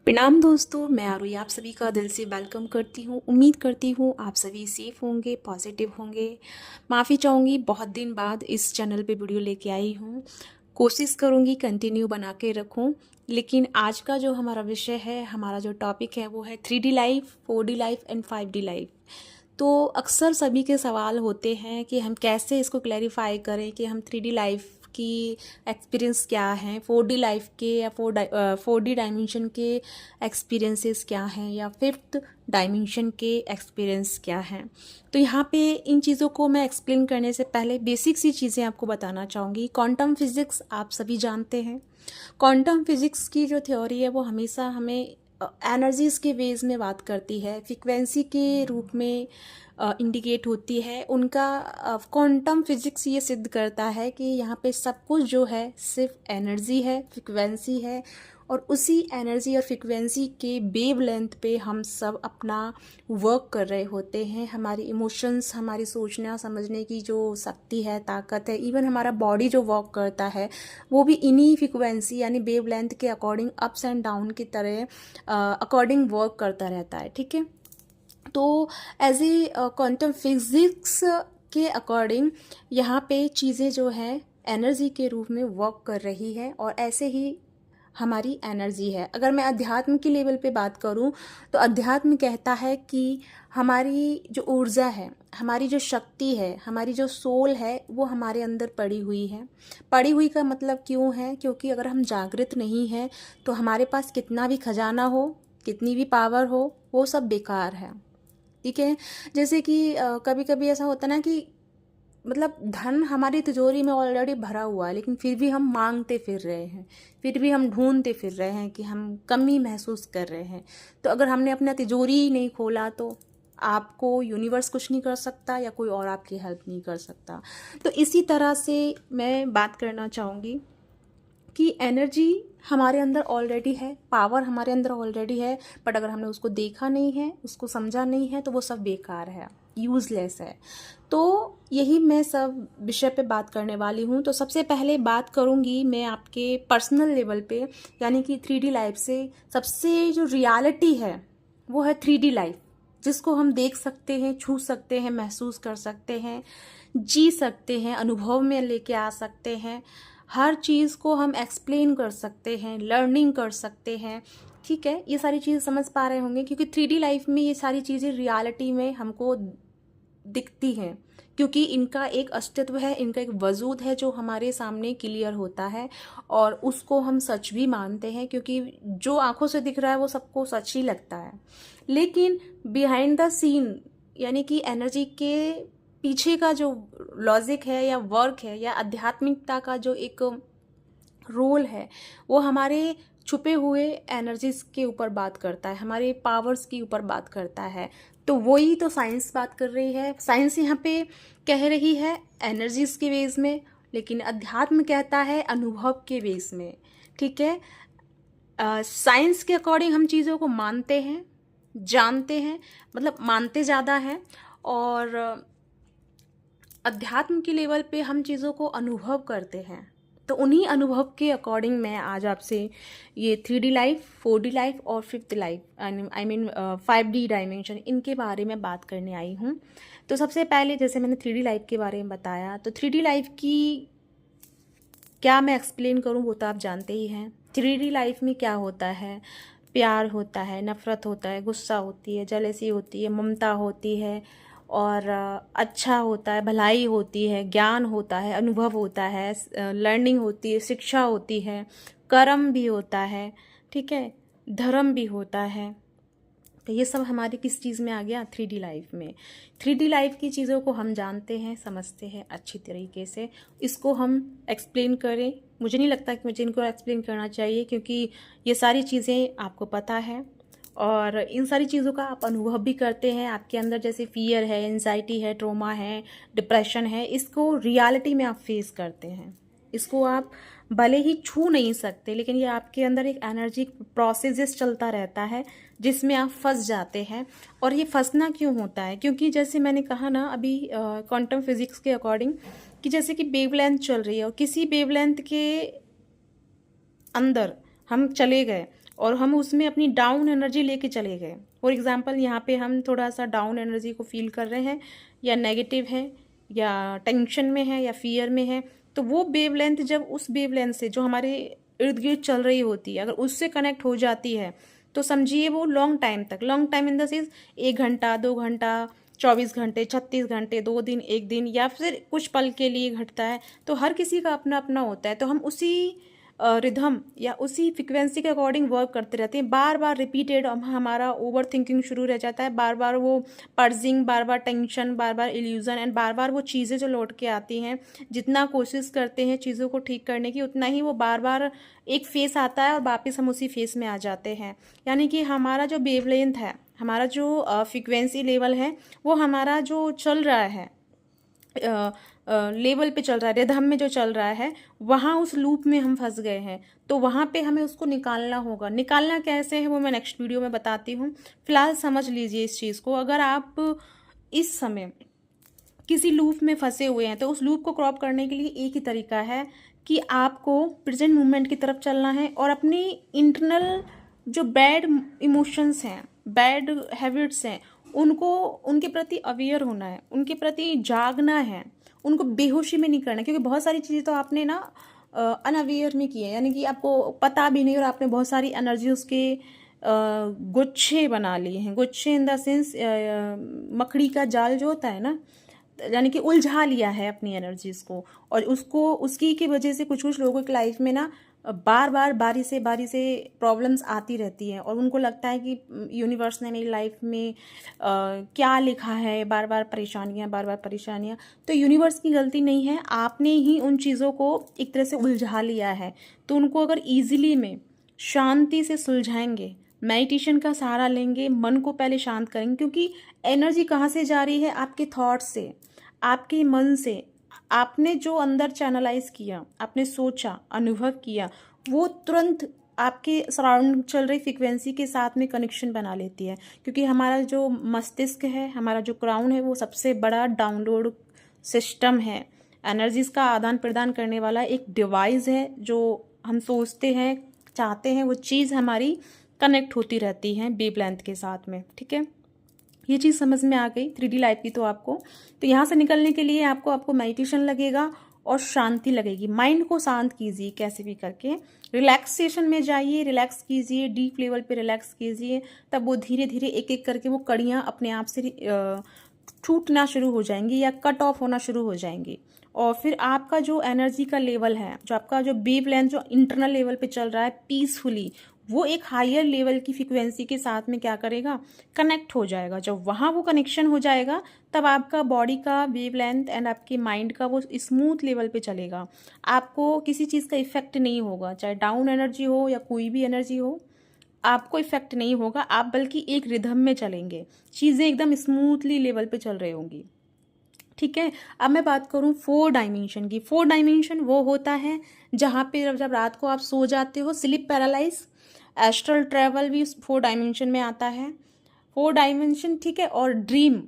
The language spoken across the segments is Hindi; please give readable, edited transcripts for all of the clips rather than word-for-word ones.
प्रणाम दोस्तों, मैं आरुई आप सभी का दिल से वेलकम करती हूँ। उम्मीद करती हूँ आप सभी सेफ होंगे, पॉजिटिव होंगे। माफ़ी चाहूँगी, बहुत दिन बाद इस चैनल पे वीडियो लेके आई हूँ। कोशिश करूँगी कंटिन्यू बना के रखूँ। लेकिन आज का जो हमारा विषय है, हमारा जो टॉपिक है वो है 3D life, 4D life and 5D life. तो अक्सर सभी के सवाल होते हैं कि हम कैसे इसको क्लैरिफाई करें कि हम 3D लाइफ की एक्सपीरियंस क्या हैं, 4D लाइफ के या 4D डायमेंशन के एक्सपीरियंसेस क्या हैं, या फिफ्थ डायमेंशन के एक्सपीरियंस क्या हैं। तो यहाँ पे इन चीज़ों को मैं एक्सप्लेन करने से पहले बेसिक सी चीज़ें आपको बताना चाहूँगी। क्वांटम फिज़िक्स आप सभी जानते हैं। क्वांटम फिज़िक्स की जो थ्योरी है वो हमेशा हमें एनर्जीज़ के वेज में बात करती है, फ्रीक्वेंसी के रूप में इंडिकेट होती है। उनका क्वांटम फिजिक्स ये सिद्ध करता है कि यहाँ पे सब कुछ जो है सिर्फ एनर्जी है, फ्रीक्वेंसी है, और उसी एनर्जी और फ्रीक्वेंसी के वेव लेंथ पे हम सब अपना वर्क कर रहे होते हैं। हमारी इमोशंस, हमारी सोचना समझने की जो शक्ति है, ताकत है, इवन हमारा बॉडी जो वर्क करता है वो भी इन्हीं फ्रीक्वेंसी यानी वेव लेंथ के अकॉर्डिंग अप्स एंड डाउन की तरह अकॉर्डिंग वर्क करता रहता है। ठीक है, तो एज ए क्वांटम फिजिक्स के अकॉर्डिंग यहाँ पे चीज़ें जो है एनर्जी के रूप में वर्क कर रही है, और ऐसे ही हमारी एनर्जी है। अगर मैं अध्यात्म की लेवल पे बात करूं तो अध्यात्म कहता है कि हमारी जो ऊर्जा है, हमारी जो शक्ति है, हमारी जो सोल है वो हमारे अंदर पड़ी हुई है। पड़ी हुई का मतलब क्यों है? क्योंकि अगर हम जागृत नहीं हैं तो हमारे पास कितना भी खजाना हो, कितनी भी पावर हो, वो सब बेकार है। ठीक है, जैसे कि कभी कभी ऐसा होता ना कि मतलब धन हमारी तिजोरी में ऑलरेडी भरा हुआ है, लेकिन फिर भी हम मांगते फिर रहे हैं, फिर भी हम ढूंढते फिर रहे हैं कि हम कमी महसूस कर रहे हैं। तो अगर हमने अपना तिजोरी ही नहीं खोला तो आपको यूनिवर्स कुछ नहीं कर सकता, या कोई और आपकी हेल्प नहीं कर सकता। तो इसी तरह से मैं बात करना चाहूँगी कि एनर्जी हमारे अंदर ऑलरेडी है, पावर हमारे अंदर ऑलरेडी है, बट अगर हमने उसको देखा नहीं है, उसको समझा नहीं है, तो वो सब बेकार है, यूजलेस है। तो यही मैं सब विषय पे बात करने वाली हूँ। तो सबसे पहले बात करूँगी मैं आपके पर्सनल लेवल पे, यानी कि 3D लाइफ से। सबसे जो रियलिटी है वो है 3D लाइफ, जिसको हम देख सकते हैं, छू सकते हैं, महसूस कर सकते हैं, जी सकते हैं, अनुभव में लेके आ सकते हैं। हर चीज़ को हम एक्सप्लेन कर सकते हैं, लर्निंग कर सकते हैं। ठीक है, ये सारी चीज़ समझ पा रहे होंगे, क्योंकि 3D लाइफ में ये सारी चीज़ें रियलिटी में हमको दिखती हैं, क्योंकि इनका एक अस्तित्व है, इनका एक वजूद है जो हमारे सामने क्लियर होता है, और उसको हम सच भी मानते हैं, क्योंकि जो आंखों से दिख रहा है वो सबको सच ही लगता है। लेकिन बिहाइंड द सीन, यानी कि एनर्जी के पीछे का जो लॉजिक है या वर्क है या आध्यात्मिकता का जो एक रोल है, वो हमारे छुपे हुए एनर्जीज के ऊपर बात करता है, हमारे पावर्स के ऊपर बात करता है। तो वही तो साइंस बात कर रही है। साइंस यहाँ पे कह रही है एनर्जीज के बेस में, लेकिन अध्यात्म कहता है अनुभव के बेस में। ठीक है, साइंस के अकॉर्डिंग हम चीज़ों को मानते हैं, जानते हैं, मतलब मानते ज़्यादा हैं, और अध्यात्म की लेवल पे हम चीज़ों को अनुभव करते हैं। तो उन्हीं अनुभव के अकॉर्डिंग मैं आज आपसे ये 3D लाइफ, 4D लाइफ और fifth life, I mean 5D dimension, इनके बारे में बात करने आई हूँ। तो सबसे पहले जैसे मैंने 3D लाइफ के बारे में बताया, तो 3D लाइफ की क्या मैं एक्सप्लेन करूँ वो तो आप जानते ही हैं। 3D लाइफ में क्या होता है? प्यार होता है, नफ़रत होता है, गुस्सा होती है, जेलसी होती है, ममता होती है, और अच्छा होता है, भलाई होती है, ज्ञान होता है, अनुभव होता है, लर्निंग होती है, शिक्षा होती है, कर्म भी होता है, ठीक है, धर्म भी होता है। तो ये सब हमारी किस चीज़ में आ गया? 3D लाइफ में। 3D लाइफ की चीज़ों को हम जानते हैं, समझते हैं अच्छी तरीके से। इसको हम एक्सप्लेन करें, मुझे नहीं लगता कि मुझे इनको एक्सप्लेन करना चाहिए, क्योंकि ये सारी चीज़ें आपको पता है, और इन सारी चीज़ों का आप अनुभव भी करते हैं। आपके अंदर जैसे फियर है, एंजाइटी है, ट्रोमा है, डिप्रेशन है, इसको रियलिटी में आप फेस करते हैं। इसको आप भले ही छू नहीं सकते, लेकिन ये आपके अंदर एक एनर्जी प्रोसेस चलता रहता है, जिसमें आप फंस जाते हैं। और ये फंसना क्यों होता है? क्योंकि जैसे मैंने कहा ना अभी क्वांटम फिजिक्स के अकॉर्डिंग, कि जैसे कि वेवलेंथ चल रही है, और किसी वेवलेंथ के अंदर हम चले गए और हम उसमें अपनी डाउन एनर्जी लेके चले गए। फॉर एग्जांपल यहाँ पे हम थोड़ा सा डाउन एनर्जी को फील कर रहे हैं, या नेगेटिव है, या टेंशन में है, या फियर में है, तो वो वेवलेंथ जब उस वेवलेंथ से जो हमारे इर्द गिर्द चल रही होती है, अगर उससे कनेक्ट हो जाती है, तो समझिए वो लॉन्ग टाइम तक, long time in the sense 1 घंटा, 2 घंटा, 24 घंटे, 36 घंटे, 2 दिन, 1 दिन, या फिर कुछ पल के लिए घटता है। तो हर किसी का अपना अपना होता है। तो हम उसी रिदम या उसी फ्रिक्वेंसी के अकॉर्डिंग वर्क करते रहते हैं। बार बार रिपीटेड हमारा ओवर थिंकिंग शुरू रह जाता है, बार बार वो पर्जिंग, बार बार टेंशन, बार बार इल्यूजन, एंड बार बार वो चीज़ें जो लौट के आती हैं। जितना कोशिश करते हैं चीज़ों को ठीक करने की, उतना ही वो बार बार एक फेस आता है और वापस हम उसी फेस में आ जाते हैं। यानी कि हमारा जो वेवलेंथ है, हमारा जो फ्रिक्वेंसी लेवल है, वो हमारा जो चल रहा है लेवल पे चल रहा है, रिदम में जो चल रहा है, वहाँ उस लूप में हम फंस गए हैं। तो वहाँ पे हमें उसको निकालना होगा। निकालना कैसे है वो मैं नेक्स्ट वीडियो में बताती हूँ। फिलहाल समझ लीजिए इस चीज़ को। अगर आप इस समय किसी लूप में फंसे हुए हैं, तो उस लूप को क्रॉप करने के लिए एक ही तरीका है कि आपको प्रेजेंट मूवमेंट की तरफ चलना है, और अपनी इंटरनल जो बैड इमोशंस हैं, बैड हैबिट्स हैं, उनको, उनके प्रति अवेयर होना है, उनके प्रति जागना है, उनको बेहोशी में नहीं करना है। क्योंकि बहुत सारी चीज़ें तो आपने ना अनअवेयर में की है, यानी कि आपको पता भी नहीं, और आपने बहुत सारी एनर्जी उसके गुच्छे बना लिए हैं। गुच्छे इन द सेंस मकड़ी का जाल जो होता है ना, यानी कि उलझा लिया है अपनी एनर्जीज को, और उसको उसी की वजह से कुछ कुछ लोगों की लाइफ में ना बार बार बारी से प्रॉब्लम्स आती रहती हैं, और उनको लगता है कि यूनिवर्स ने मेरी लाइफ में क्या लिखा है, बार बार परेशानियाँ। तो यूनिवर्स की गलती नहीं है, आपने ही उन चीज़ों को एक तरह से उलझा लिया है। तो उनको अगर ईजिली में शांति से सुलझाएंगे, मेडिटेशन का सहारा लेंगे, मन को पहले शांत करेंगे, क्योंकि एनर्जी कहाँ से जा रही है? आपके थॉट्स से, आपके मन से। आपने जो अंदर चैनलाइज किया, आपने सोचा, अनुभव किया, वो तुरंत आपके सराउंड चल रही फ्रिक्वेंसी के साथ में कनेक्शन बना लेती है। क्योंकि हमारा जो मस्तिष्क है, हमारा जो क्राउन है, वो सबसे बड़ा डाउनलोड सिस्टम है। एनर्जीज का आदान प्रदान करने वाला एक डिवाइस है। जो हम सोचते हैं, चाहते हैं, वो चीज़ हमारी कनेक्ट होती रहती है वेवलेंथ के साथ में। ठीक है, ये चीज़ समझ में आ गई 3D लाइफ की। तो आपको, तो यहाँ से निकलने के लिए आपको मेडिटेशन लगेगा और शांति लगेगी। माइंड को शांत कीजिए कैसे भी करके, रिलैक्सेशन में जाइए, रिलैक्स कीजिए, डीप लेवल पे रिलैक्स कीजिए। तब वो धीरे धीरे एक एक करके वो कड़ियाँ अपने आप से टूटना शुरू हो जाएंगी, या कट ऑफ होना शुरू हो जाएंगी। और फिर आपका जो एनर्जी का लेवल है, जो आपका जो वेवलेंथ जो इंटरनल लेवल पे चल रहा है पीसफुली, वो एक हायर लेवल की फ्रिक्वेंसी के साथ में क्या करेगा? कनेक्ट हो जाएगा। जब वहाँ वो कनेक्शन हो जाएगा, तब आपका बॉडी का वेवलेंथ एंड आपके माइंड का वो स्मूथ लेवल पे चलेगा। आपको किसी चीज़ का इफेक्ट नहीं होगा, चाहे डाउन एनर्जी हो या कोई भी एनर्जी हो, आपको इफेक्ट नहीं होगा। आप बल्कि एक रिदम में चलेंगे, चीज़ें एकदम स्मूथली लेवल पे चल रही होंगी। ठीक है, अब मैं बात करूँ 4 डायमेंशन की। 4 डायमेंशन वो होता है जहाँ पे जब रात को आप सो जाते हो, स्लीप पैरालाइज, एस्ट्रल ट्रैवल भी 4 डायमेंशन में आता है। 4 डायमेंशन, ठीक है। और ड्रीम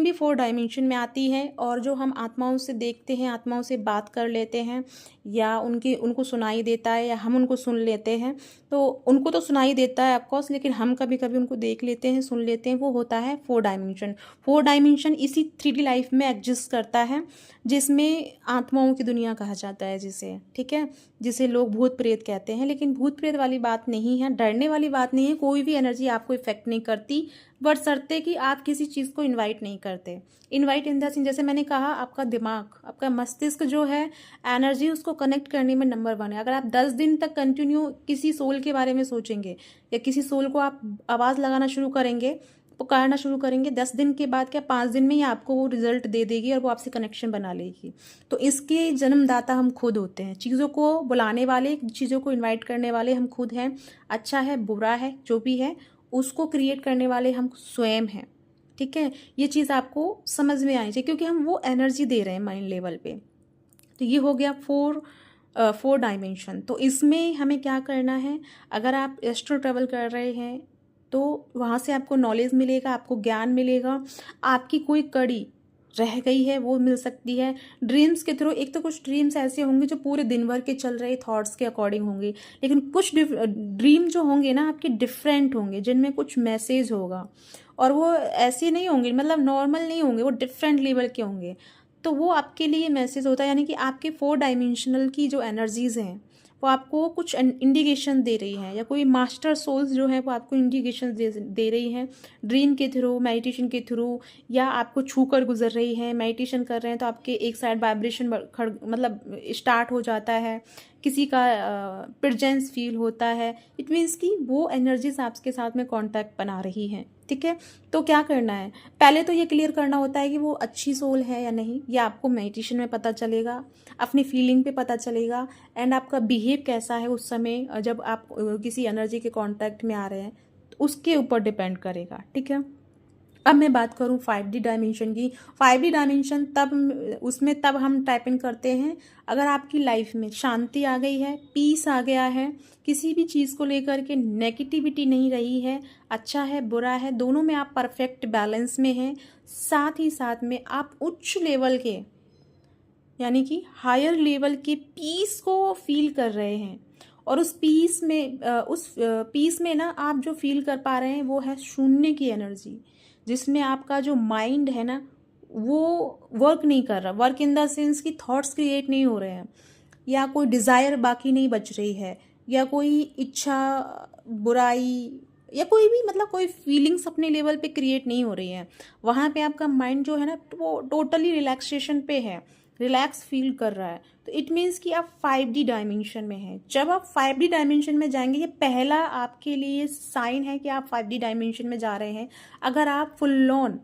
भी 4 डायमेंशन में आती है। और जो हम आत्माओं से देखते हैं, आत्माओं से बात कर लेते हैं, या उनको सुनाई देता है, या हम उनको सुन लेते हैं। तो उनको तो सुनाई देता है ऑफकोर्स, लेकिन हम कभी कभी उनको देख लेते हैं, सुन लेते हैं। वो होता है 4 डायमेंशन। 4 डायमेंशन इसी 3D लाइफ में एग्जिस्ट करता है, जिसमें आत्माओं की दुनिया कहा जाता है जिसे, ठीक है, जिसे लोग भूत प्रेत कहते हैं। लेकिन भूत प्रेत वाली बात नहीं है, डरने वाली बात नहीं है। कोई भी एनर्जी आपको इफेक्ट नहीं करती, बशर्ते कि आप किसी चीज़ को इनवाइट नहीं करते। इनवाइट इन द सेंस, जैसे मैंने कहा, आपका दिमाग, आपका मस्तिष्क जो है, एनर्जी उसको कनेक्ट करने में नंबर 1 है। अगर आप 10 दिन तक कंटिन्यू किसी सोल के बारे में सोचेंगे, या किसी सोल को आप आवाज़ लगाना शुरू करेंगे, पुकारना शुरू करेंगे, 10 दिन के बाद क्या 5 दिन में ही आपको वो रिजल्ट दे देगी, और वो आपसे कनेक्शन बना लेगी। तो इसके जन्मदाता हम खुद होते हैं। चीज़ों को बुलाने वाले, चीज़ों को इन्वाइट करने वाले हम खुद हैं। अच्छा है, बुरा है, जो भी है, उसको क्रिएट करने वाले हम स्वयं हैं। ठीक है, ये चीज़ आपको समझ में आनी चाहिए, क्योंकि हम वो एनर्जी दे रहे हैं माइंड लेवल पे। तो ये हो गया 4 डायमेंशन। तो इसमें हमें क्या करना है? अगर आप एस्ट्रो ट्रैवल कर रहे हैं, तो वहाँ से आपको नॉलेज मिलेगा, आपको ज्ञान मिलेगा। आपकी कोई कड़ी रह गई है वो मिल सकती है। ड्रीम्स के थ्रू, एक तो कुछ ड्रीम्स ऐसे होंगे जो पूरे दिन भर के चल रहे थॉट्स के अकॉर्डिंग होंगे, लेकिन कुछ ड्रीम जो होंगे ना आपके डिफरेंट होंगे, जिनमें कुछ मैसेज होगा, और वो ऐसे नहीं होंगे, मतलब नॉर्मल नहीं होंगे, वो डिफरेंट लेवल के होंगे। तो वो आपके लिए मैसेज होता है, यानी कि आपके 4 डायमेंशनल की जो एनर्जीज हैं वो आपको कुछ इंडिकेशन दे रही हैं, या कोई मास्टर सोल्स जो है वो आपको इंडिकेशन दे रही हैं ड्रीम के थ्रू, मेडिटेशन के थ्रू, या आपको छू कर गुजर रही है। मेडिटेशन कर रहे हैं तो आपके एक साइड वाइब्रेशन मतलब स्टार्ट हो जाता है, किसी का प्रेजेंस फील होता है। इट मीन्स कि वो एनर्जीज आपके साथ में कांटेक्ट बना रही हैं। ठीक है, तो क्या करना है, पहले तो ये क्लियर करना होता है कि वो अच्छी सोल है या नहीं। ये आपको मेडिटेशन में पता चलेगा, अपनी फीलिंग पे पता चलेगा, एंड आपका बिहेव कैसा है उस समय जब आप किसी एनर्जी के कांटेक्ट में आ रहे हैं, तो उसके ऊपर डिपेंड करेगा। ठीक है, अब मैं बात करूं 5D डायमेंशन की। 5D डायमेंशन तब हम टाइप इन करते हैं अगर आपकी लाइफ में शांति आ गई है, पीस आ गया है, किसी भी चीज़ को लेकर के नेगेटिविटी नहीं रही है, अच्छा है बुरा है दोनों में आप परफेक्ट बैलेंस में हैं, साथ ही साथ में आप उच्च लेवल के, यानी कि हायर लेवल के पीस को फील कर रहे हैं। और उस पीस में ना आप जो फील कर पा रहे हैं वो है शून्य की एनर्जी, जिसमें आपका जो माइंड है ना वो वर्क नहीं कर रहा। वर्क इन द सेंस कि थॉट्स क्रिएट नहीं हो रहे हैं, या कोई डिज़ायर बाकी नहीं बच रही है, या कोई इच्छा, बुराई, या कोई भी मतलब कोई फीलिंग्स अपने लेवल पे क्रिएट नहीं हो रही है। वहाँ पे आपका माइंड जो है ना वो टोटली रिलैक्सेशन पे है, रिलैक्स फील कर रहा है। तो इट मीन्स कि आप 5D डायमेंशन में हैं। जब आप 5D डायमेंशन में जाएंगे, ये पहला आपके लिए साइन है कि आप 5D डायमेंशन में जा रहे हैं। अगर आप फुल ऑन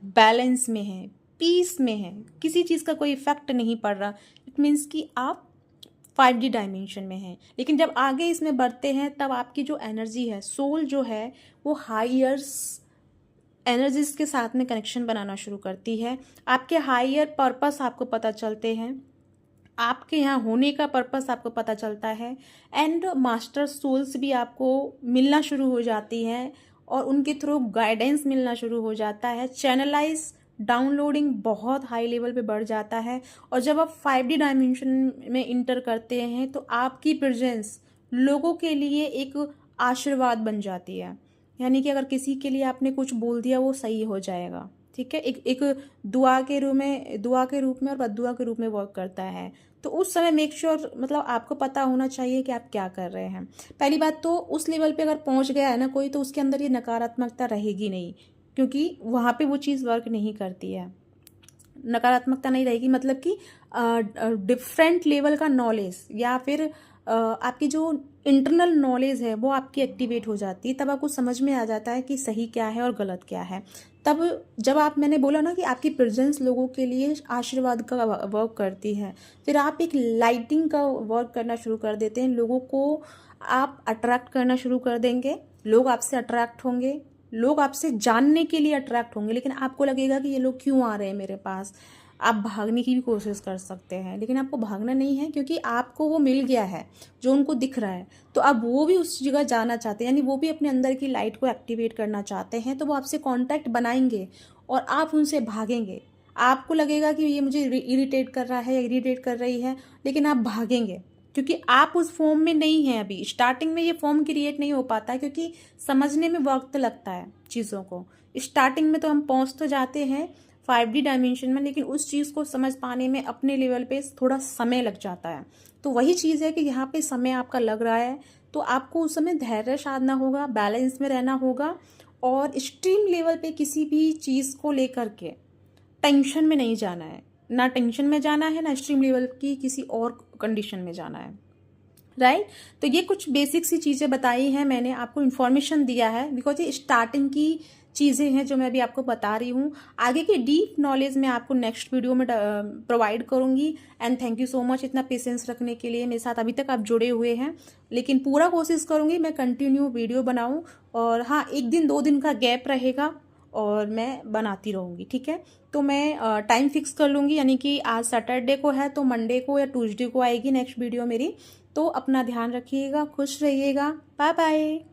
बैलेंस में हैं, पीस में हैं, किसी चीज़ का कोई इफेक्ट नहीं पड़ रहा, इट मीन्स कि आप 5D डायमेंशन में हैं। लेकिन जब आगे इसमें बढ़ते हैं तब आपकी जो एनर्जी है, सोल जो है, वो हायर्स एनर्जीज के साथ में कनेक्शन बनाना शुरू करती है। आपके हायर पर्पस आपको पता चलते हैं, आपके यहाँ होने का पर्पस आपको पता चलता है, एंड मास्टर सोल्स भी आपको मिलना शुरू हो जाती हैं, और उनके थ्रू गाइडेंस मिलना शुरू हो जाता है। चैनलाइज डाउनलोडिंग बहुत हाई लेवल पे बढ़ जाता है। और जब आप 5D डायमेंशन में इंटर करते हैं तो आपकी प्रेजेंस लोगों के लिए एक आशीर्वाद बन जाती है, यानी कि अगर किसी के लिए आपने कुछ बोल दिया वो सही हो जाएगा। ठीक है, एक दुआ के रूप में और बद्दुआ के रूप में वर्क करता है। तो उस समय मेक श्योर मतलब आपको पता होना चाहिए कि आप क्या कर रहे हैं। पहली बात तो उस लेवल पे अगर पहुंच गया है ना कोई, तो उसके अंदर ये नकारात्मकता रहेगी नहीं, क्योंकि वहाँ पे वो चीज़ वर्क नहीं करती है। नकारात्मकता नहीं रहेगी, मतलब कि डिफरेंट लेवल का नॉलेज, या फिर आपकी जो इंटरनल नॉलेज है वो आपकी एक्टिवेट हो जाती है। तब आपको समझ में आ जाता है कि सही क्या है और गलत क्या है। तब जब मैंने बोला ना कि आपकी प्रेजेंस लोगों के लिए आशीर्वाद का वर्क करती है, फिर आप एक लाइटिंग का वर्क करना शुरू कर देते हैं। लोगों को आप अट्रैक्ट करना शुरू कर देंगे, लोग आपसे अट्रैक्ट होंगे, लोग आपसे जानने के लिए अट्रैक्ट होंगे, लेकिन आपको लगेगा कि ये लोग क्यों आ रहे हैं मेरे पास। आप भागने की भी कोशिश कर सकते हैं, लेकिन आपको भागना नहीं है, क्योंकि आपको वो मिल गया है जो उनको दिख रहा है। तो अब वो भी उस जगह जाना चाहते हैं, यानी वो भी अपने अंदर की लाइट को एक्टिवेट करना चाहते हैं। तो वो आपसे कांटेक्ट बनाएंगे और आप उनसे भागेंगे। आपको लगेगा कि ये मुझे इरिटेट कर रहा है या इरिटेट कर रही है, लेकिन आप भागेंगे, क्योंकि आप उस फॉर्म में नहीं हैं अभी। स्टार्टिंग में ये फॉर्म क्रिएट नहीं हो पाता है, क्योंकि समझने में वक्त लगता है चीज़ों को। स्टार्टिंग में तो हम पहुंच तो जाते हैं 5D डायमेंशन में, लेकिन उस चीज़ को समझ पाने में अपने लेवल पे थोड़ा समय लग जाता है। तो वही चीज़ है कि यहाँ पे समय आपका लग रहा है, तो आपको उस समय धैर्य साधना होगा, बैलेंस में रहना होगा, और एक्सट्रीम लेवल पे किसी भी चीज़ को लेकर के टेंशन में नहीं जाना है। ना टेंशन में जाना है, ना एक्सट्रीम लेवल की किसी और कंडीशन में जाना है। राइट, तो ये कुछ बेसिक सी चीज़ें बताई हैं मैंने, आपको इन्फॉर्मेशन दिया है, बिकॉज ये स्टार्टिंग की चीज़ें हैं जो मैं अभी आपको बता रही हूँ। आगे की डीप नॉलेज मैं आपको नेक्स्ट वीडियो में प्रोवाइड करूँगी। And thank you so much इतना पेशेंस रखने के लिए। मेरे साथ अभी तक आप जुड़े हुए हैं, लेकिन पूरा कोशिश करूँगी मैं कंटिन्यू वीडियो बनाऊँ। और हाँ, 1 दिन 2 दिन का गैप रहेगा और मैं बनाती रहूँगी। ठीक है, तो मैं टाइम फिक्स कर लूँगी, यानी कि आज सैटरडे को है तो मंडे को या ट्यूसडे को आएगी नेक्स्ट वीडियो मेरी। तो अपना ध्यान रखिएगा, खुश रहिएगा, बाय बाय।